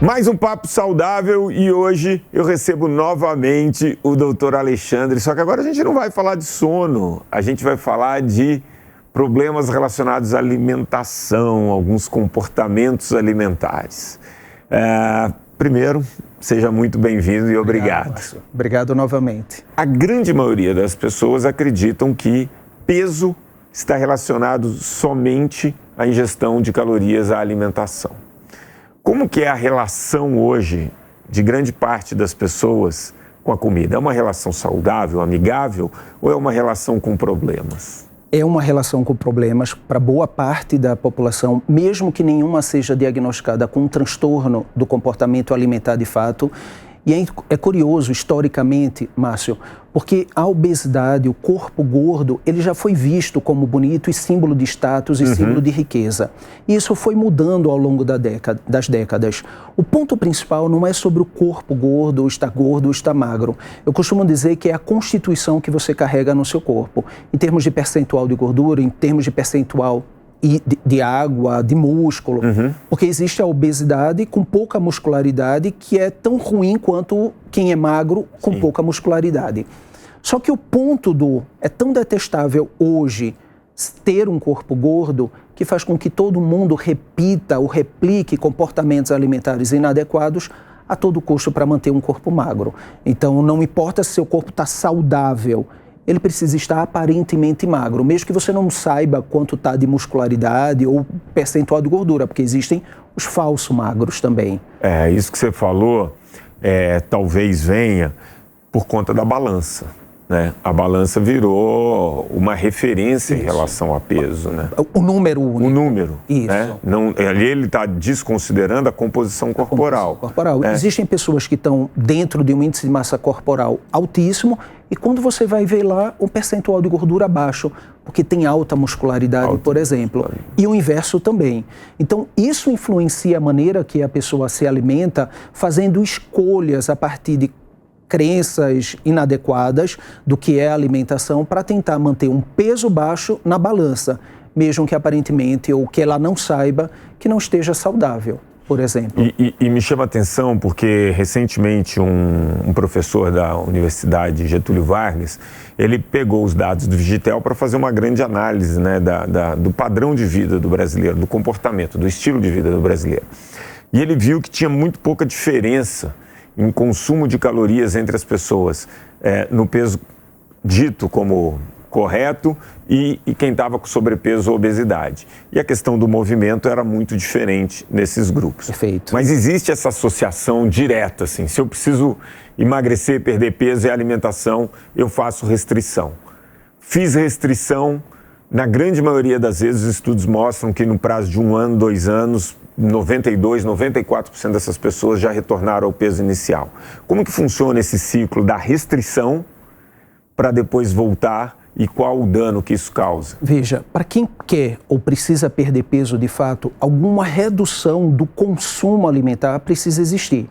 Mais um papo saudável e hoje eu recebo novamente o Dr. Alexandre, só que agora a gente não vai falar de sono, a gente vai falar de problemas relacionados à alimentação, alguns comportamentos alimentares. Primeiro, seja muito bem-vindo e obrigado. Obrigado novamente. A grande maioria das pessoas acreditam que peso está relacionado somente à ingestão de calorias à alimentação. Como que é a relação hoje de grande parte das pessoas com a comida? É uma relação saudável, amigável ou é uma relação com problemas? É uma relação com problemas para boa parte da população, mesmo que nenhuma seja diagnosticada com um transtorno do comportamento alimentar de fato. E é curioso, historicamente, Márcio, porque a obesidade, o corpo gordo, ele já foi visto como bonito e símbolo de status e símbolo de riqueza. E isso foi mudando ao longo das décadas. O ponto principal não é sobre o corpo gordo, ou está magro. Eu costumo dizer que é a constituição que você carrega no seu corpo, em termos de percentual de gordura, em termos de percentual de água, de músculo, porque existe a obesidade com pouca muscularidade que é tão ruim quanto quem é magro com pouca muscularidade. Só que o ponto é tão detestável hoje ter um corpo gordo que faz com que todo mundo repita ou replique comportamentos alimentares inadequados a todo custo para manter um corpo magro. Então não importa se seu corpo está saudável, ele precisa estar aparentemente magro, mesmo que você não saiba quanto está de muscularidade ou percentual de gordura, porque existem os falsos magros também. Isso que você falou, talvez venha por conta da balança, né? A balança virou uma referência em relação a peso, né? O número único. O número. Isso. Né? Não, ali ele está desconsiderando a composição corporal. Existem pessoas que estão dentro de um índice de massa corporal altíssimo e quando você vai ver lá, o percentual de gordura baixo, porque tem alta muscularidade, por exemplo. E o inverso também. Então, isso influencia a maneira que a pessoa se alimenta, fazendo escolhas a partir de crenças inadequadas do que é a alimentação para tentar manter um peso baixo na balança, mesmo que aparentemente ou que ela não saiba que não esteja saudável, por exemplo. E me chama a atenção porque recentemente um professor da Universidade Getúlio Vargas, ele pegou os dados do Vigitel para fazer uma grande análise, né, do padrão de vida do brasileiro, do comportamento, do estilo de vida do brasileiro. E ele viu que tinha muito pouca diferença em consumo de calorias entre as pessoas, no peso dito como correto e quem estava com sobrepeso ou obesidade. E a questão do movimento era muito diferente nesses grupos. Perfeito. Mas existe essa associação direta, assim, se eu preciso emagrecer, perder peso e alimentação, eu faço restrição. Fiz restrição, na grande maioria das vezes os estudos mostram que no prazo de 1 ano, 2 anos, 92%, 94% dessas pessoas já retornaram ao peso inicial. Como que funciona esse ciclo da restrição para depois voltar e qual o dano que isso causa? Veja, para quem quer ou precisa perder peso de fato, alguma redução do consumo alimentar precisa existir.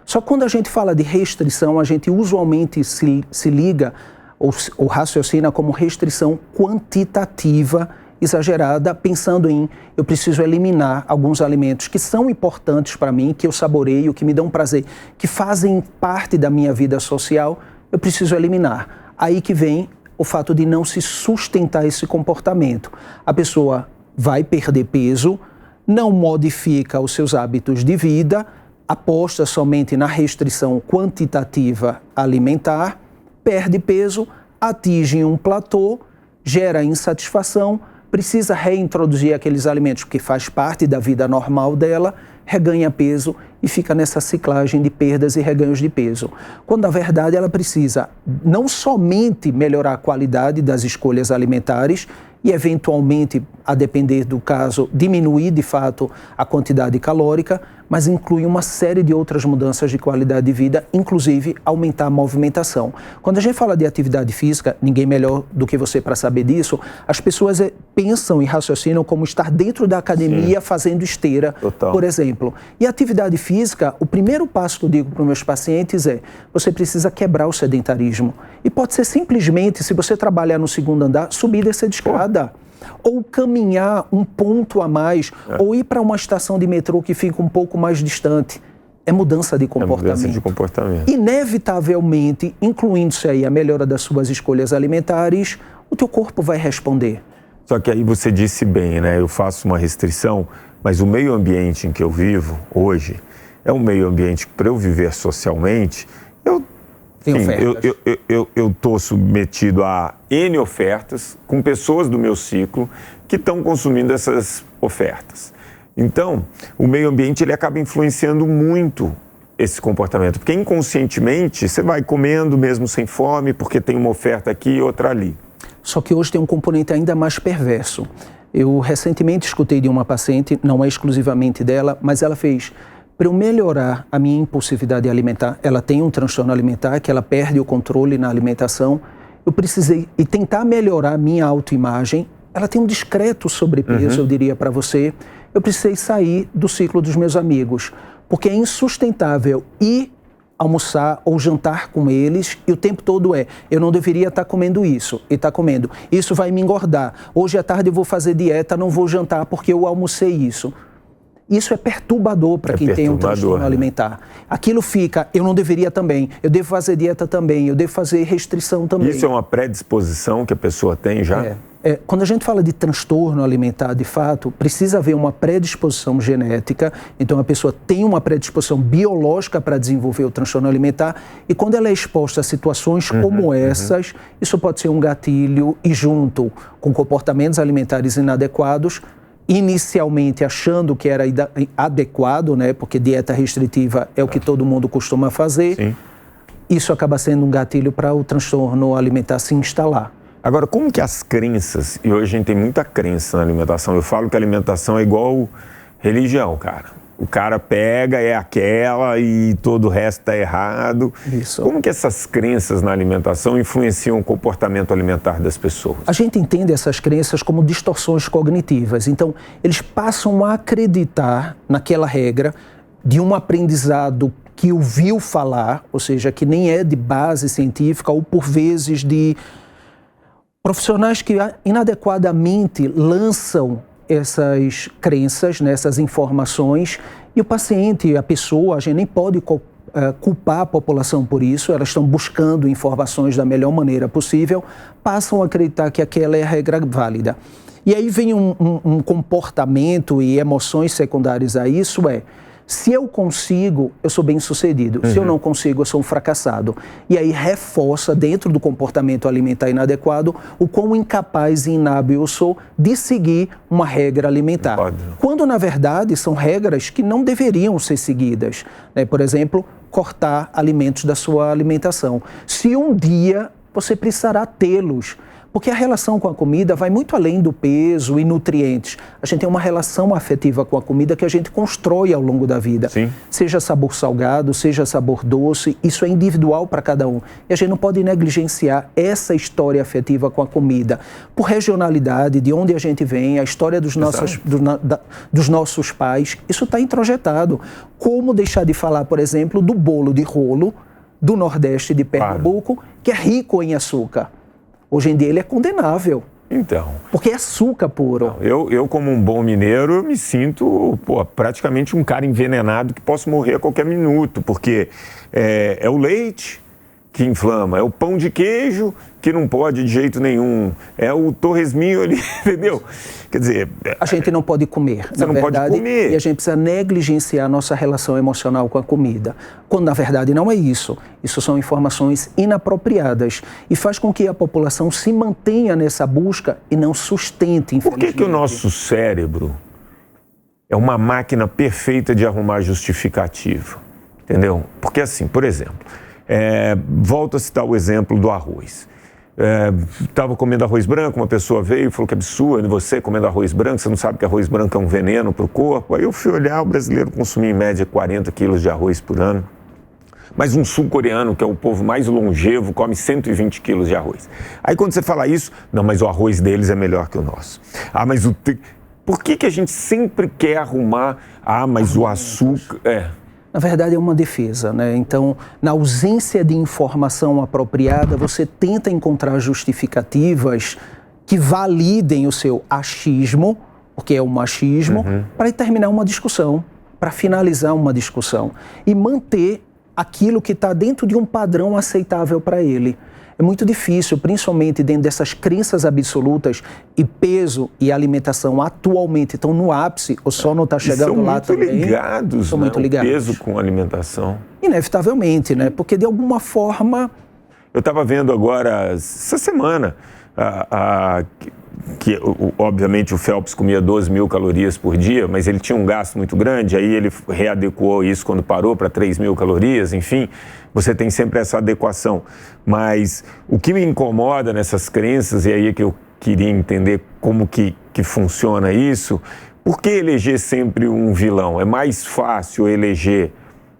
Só que quando a gente fala de restrição, a gente usualmente se liga ou raciocina como restrição quantitativa exagerada, pensando em eu preciso eliminar alguns alimentos que são importantes para mim, que eu saboreio, que me dão prazer, que fazem parte da minha vida social, eu preciso eliminar. Aí que vem o fato de não se sustentar esse comportamento. A pessoa vai perder peso, não modifica os seus hábitos de vida, aposta somente na restrição quantitativa alimentar, perde peso, atinge um platô, gera insatisfação, precisa reintroduzir aqueles alimentos que faz parte da vida normal dela, reganha peso e fica nessa ciclagem de perdas e reganhos de peso. Quando, na verdade, ela precisa não somente melhorar a qualidade das escolhas alimentares e, eventualmente, a depender do caso, diminuir, de fato, a quantidade calórica, mas inclui uma série de outras mudanças de qualidade de vida, inclusive aumentar a movimentação. Quando a gente fala de atividade física, ninguém melhor do que você para saber disso, as pessoas pensam e raciocinam como estar dentro da academia fazendo esteira, por exemplo. E a atividade física, o primeiro passo que eu digo para os meus pacientes é, você precisa quebrar o sedentarismo. E pode ser simplesmente, se você trabalhar no segundo andar, subir e descer de escada. Ou caminhar um ponto a mais, ou ir para uma estação de metrô que fica um pouco mais distante. é mudança de comportamento. É mudança de comportamento. Inevitavelmente, incluindo-se aí a melhora das suas escolhas alimentares, o teu corpo vai responder. Só que aí você disse bem, né? Eu faço uma restrição, mas o meio ambiente em que eu vivo hoje é um meio ambiente que, para eu viver socialmente, eu estou submetido a N ofertas com pessoas do meu ciclo que estão consumindo essas ofertas. Então, o meio ambiente ele acaba influenciando muito esse comportamento, porque inconscientemente você vai comendo mesmo sem fome, porque tem uma oferta aqui e outra ali. Só que hoje tem um componente ainda mais perverso. Eu recentemente escutei de uma paciente, não é exclusivamente dela, mas ela fez, para eu melhorar a minha impulsividade alimentar, ela tem um transtorno alimentar, que ela perde o controle na alimentação, eu precisei, e tentar melhorar a minha autoimagem, ela tem um discreto sobrepeso, eu diria para você, eu precisei sair do ciclo dos meus amigos, porque é insustentável ir almoçar ou jantar com eles e o tempo todo eu não deveria estar comendo isso e estar comendo. Isso vai me engordar. Hoje à tarde eu vou fazer dieta, não vou jantar porque eu almocei isso. Isso é perturbador para quem tem um transtorno alimentar. Aquilo fica, eu não deveria também, eu devo fazer dieta também, eu devo fazer restrição também. Isso é uma predisposição que a pessoa tem já? Quando a gente fala de transtorno alimentar, de fato, precisa haver uma predisposição genética, então a pessoa tem uma predisposição biológica para desenvolver o transtorno alimentar e quando ela é exposta a situações como essas, isso pode ser um gatilho e junto com comportamentos alimentares inadequados, inicialmente achando que era adequado, né, porque dieta restritiva é o que todo mundo costuma fazer, Sim. Isso acaba sendo um gatilho para o transtorno alimentar se instalar. Agora, como que as crenças, e hoje a gente tem muita crença na alimentação, eu falo que a alimentação é igual religião, cara. O cara pega, é aquela e todo o resto está errado. Isso. Como que essas crenças na alimentação influenciam o comportamento alimentar das pessoas? A gente entende essas crenças como distorções cognitivas. Então, eles passam a acreditar naquela regra de um aprendizado que ouviu falar, ou seja, que nem é de base científica ou por vezes de profissionais que inadequadamente lançam essas crenças, né, essas informações, e o paciente, a pessoa, a gente nem pode culpar a população por isso, elas estão buscando informações da melhor maneira possível, passam a acreditar que aquela é a regra válida. E aí vem um comportamento e emoções secundárias a isso, se eu consigo, eu sou bem-sucedido. Se eu não consigo, eu sou um fracassado. E aí reforça dentro do comportamento alimentar inadequado o quão incapaz e inábil eu sou de seguir uma regra alimentar. Quando, na verdade, são regras que não deveriam ser seguidas. Né? Por exemplo, cortar alimentos da sua alimentação. Se um dia você precisará tê-los, porque a relação com a comida vai muito além do peso e nutrientes. A gente tem uma relação afetiva com a comida que a gente constrói ao longo da vida. Sim. Seja sabor salgado, seja sabor doce, isso é individual para cada um. E a gente não pode negligenciar essa história afetiva com a comida. Por regionalidade, de onde a gente vem, a história dos nossos pais, isso está introjetado. Como deixar de falar, por exemplo, do bolo de rolo do Nordeste de Pernambuco, que é rico em açúcar. Hoje em dia ele é condenável. Então. Porque é açúcar puro. Eu como um bom mineiro, eu me sinto praticamente um cara envenenado que posso morrer a qualquer minuto, porque é o leite que inflama, é o pão de queijo que não pode de jeito nenhum, é o torresminho ali, entendeu? Quer dizer... A gente não pode comer, Você não pode comer. E a gente precisa negligenciar a nossa relação emocional com a comida, quando na verdade não é isso. Isso são informações inapropriadas e faz com que a população se mantenha nessa busca e não sustente, infelizmente. Por que o nosso cérebro é uma máquina perfeita de arrumar justificativa? Entendeu? Porque assim, por exemplo... volto a citar o exemplo do arroz. Estava comendo arroz branco, uma pessoa veio e falou que absurdo você comendo arroz branco, você não sabe que arroz branco é um veneno para o corpo. Aí eu fui olhar, o brasileiro consumia em média 40 quilos de arroz por ano. Mas um sul-coreano, que é o povo mais longevo, come 120 quilos de arroz. Aí quando você fala isso, não, mas o arroz deles é melhor que o nosso. Ah, mas por que a gente sempre quer arrumar? Ah, mas o açúcar... Na verdade, é uma defesa, né? Então, na ausência de informação apropriada, você tenta encontrar justificativas que validem o seu achismo, porque é um machismo, para terminar uma discussão. para finalizar uma discussão e manter aquilo que está dentro de um padrão aceitável para ele. É muito difícil, principalmente dentro dessas crenças absolutas, e peso e alimentação atualmente estão no ápice, ou só não está chegando lá também. São muito ligados, o peso com alimentação. Inevitavelmente, né? Porque de alguma forma... Eu estava vendo agora, essa semana, que obviamente o Phelps comia 12 mil calorias por dia, mas ele tinha um gasto muito grande, aí ele readequou isso quando parou para 3 mil calorias, enfim, você tem sempre essa adequação. Mas o que me incomoda nessas crenças, e aí é que eu queria entender como que funciona isso, por que eleger sempre um vilão? É mais fácil eleger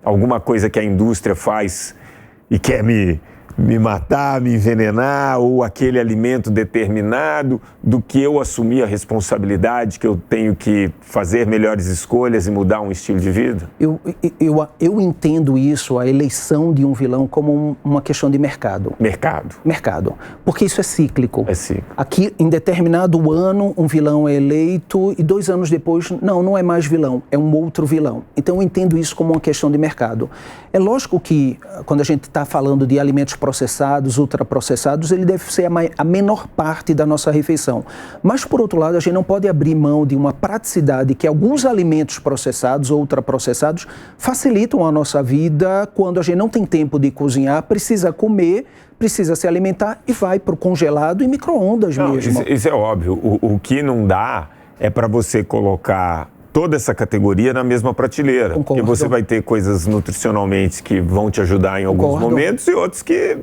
alguma coisa que a indústria faz e quer me matar, me envenenar, ou aquele alimento determinado, do que eu assumir a responsabilidade que eu tenho que fazer melhores escolhas e mudar um estilo de vida? Eu entendo isso, a eleição de um vilão, como uma questão de mercado. Mercado. Porque isso é cíclico. É cíclico. Aqui, em determinado ano, um vilão é eleito e 2 anos depois, não é mais vilão, é um outro vilão. Então, eu entendo isso como uma questão de mercado. É lógico que, quando a gente está falando de alimentos processados, ultraprocessados, ele deve ser a menor parte da nossa refeição. Mas, por outro lado, a gente não pode abrir mão de uma praticidade que alguns alimentos processados ou ultraprocessados facilitam a nossa vida quando a gente não tem tempo de cozinhar, precisa comer, precisa se alimentar e vai para o congelado e micro-ondas mesmo. Isso é óbvio. O que não dá é para você colocar toda essa categoria na mesma prateleira. Concordo. Porque você vai ter coisas nutricionalmente que vão te ajudar em alguns momentos e outros que...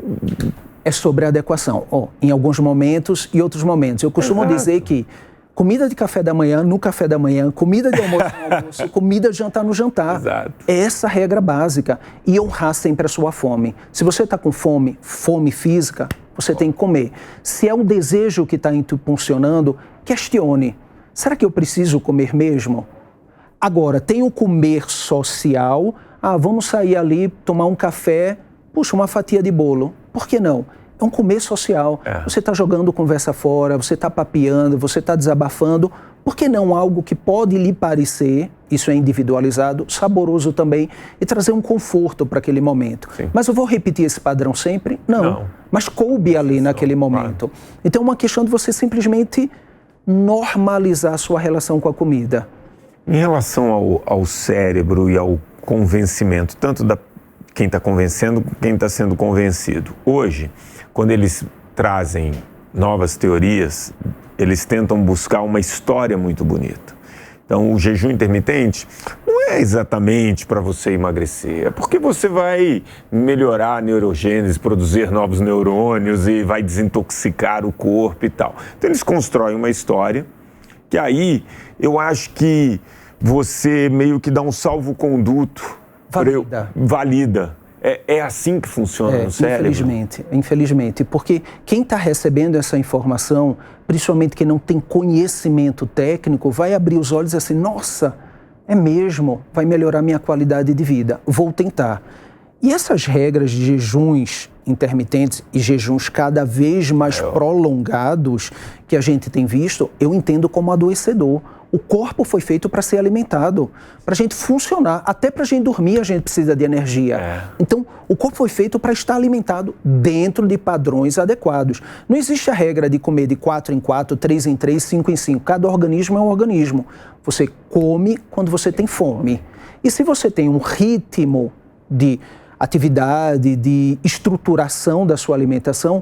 É sobre a adequação. Em alguns momentos e outros momentos. Eu costumo dizer que comida de café da manhã no café da manhã, comida de almoço no almoço, comida de jantar no jantar. Exato. É essa a regra básica. E honrar sempre a sua fome. Se você está com fome física, você tem que comer. Se é o desejo que está impulsionando, questione. Será que eu preciso comer mesmo? Agora, tem o comer social. Vamos sair ali, tomar um café, puxa, uma fatia de bolo. Por que não? É um comer social. Você está jogando conversa fora, você está papeando, você está desabafando. Por que não algo que pode lhe parecer, isso é individualizado, saboroso também, e trazer um conforto para aquele momento? Sim. Mas eu vou repetir esse padrão sempre? Não. Mas coube ali naquele momento. Claro. Então é uma questão de você simplesmente normalizar a sua relação com a comida. Em relação ao cérebro e ao convencimento, tanto da quem está convencendo como quem está sendo convencido. Hoje, quando eles trazem novas teorias, eles tentam buscar uma história muito bonita. Então, o jejum intermitente não é exatamente para você emagrecer, é porque você vai melhorar a neurogênese, produzir novos neurônios e vai desintoxicar o corpo e tal. Então, eles constroem uma história que aí eu acho que você meio que dá um salvo-conduto. Valida. É assim que funciona no cérebro? Infelizmente, porque quem está recebendo essa informação, principalmente quem não tem conhecimento técnico, vai abrir os olhos e assim, nossa, é mesmo, vai melhorar minha qualidade de vida, vou tentar. E essas regras de jejuns intermitentes e jejuns cada vez mais prolongados que a gente tem visto, eu entendo como adoecedor. O corpo foi feito para ser alimentado, para a gente funcionar. Até para a gente dormir a gente precisa de energia. Então, o corpo foi feito para estar alimentado dentro de padrões adequados. Não existe a regra de comer de 4 em 4, 3 em 3, 5 em 5. Cada organismo é um organismo. Você come quando você tem fome. E se você tem um ritmo de atividade, de estruturação da sua alimentação,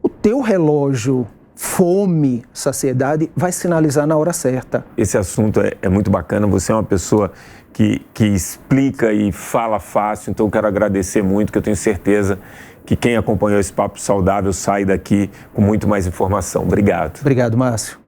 o teu relógio fome, saciedade, vai sinalizar na hora certa. Esse assunto é muito bacana, você é uma pessoa que explica e fala fácil, então eu quero agradecer muito, que eu tenho certeza que quem acompanhou esse Papo Saudável sai daqui com muito mais informação. Obrigado. Obrigado, Márcio.